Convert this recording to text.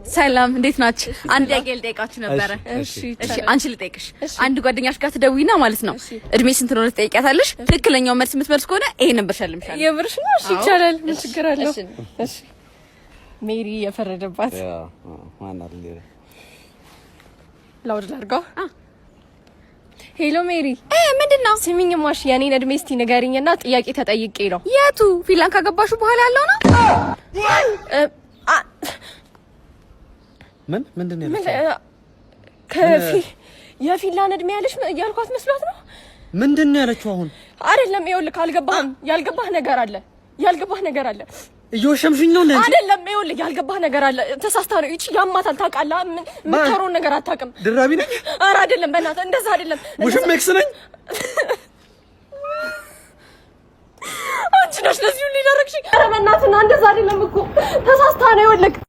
ሰላም እንዴት ናችሁ? አንድ ጥያቄ ልጠይቃችሁ ነበረ። እሺ አንቺ ልጠይቅሽ። አንድ ጓደኛሽ ጋር ትደውይና ማለት ነው እድሜ ስንት ነው ትጠይቂያታለሽ። ትክክለኛው መልስ የምትመልስ ከሆነ ይሄ ነበር ሸልምሻለሁ። የብርሽ ነው? እሺ ይቻላል። ምን ችግር አለው? እሺ ሜሪ የፈረደባት ማን አለ? ላውድ ላድርገው። ሄሎ ሜሪ። ምንድነው? ስሚኝማሽ የኔን እድሜ እስቲ ንገሪኝና ጥያቄ ተጠይቄ ነው። የቱ ፊንላንድ ካገባሹ በኋላ ያለው ነው? ምንድነው? የፊንላንድ እድሜ ያለሽ ያልኳት መስሏት ነው። ምንድነው ያለችው? አሁን አይደለም ይኸውልህ፣ አልገባህም። ያልገባህ ነገር አለ። እየወሸምሽኝ ነው እንዴ? አይደለም ይኸውልህ፣ ያልገባህ ነገር አለ። ተሳስታ ነው። እቺ ያማታል ታውቃለህ። የምትከረውን ነገር አታውቅም። ድራቢ ነኝ? ኧረ አይደለም፣ በእናትህ እንደዛ አይደለም። ውሽም ኤክስ ነኝ። አንቺ ነሽ ለዚህ ሁሉ ያደረግሽኝ። ኧረ በእናትህ እንደዛ አይደለም እኮ ተሳስታ ነው። ይኸውልህ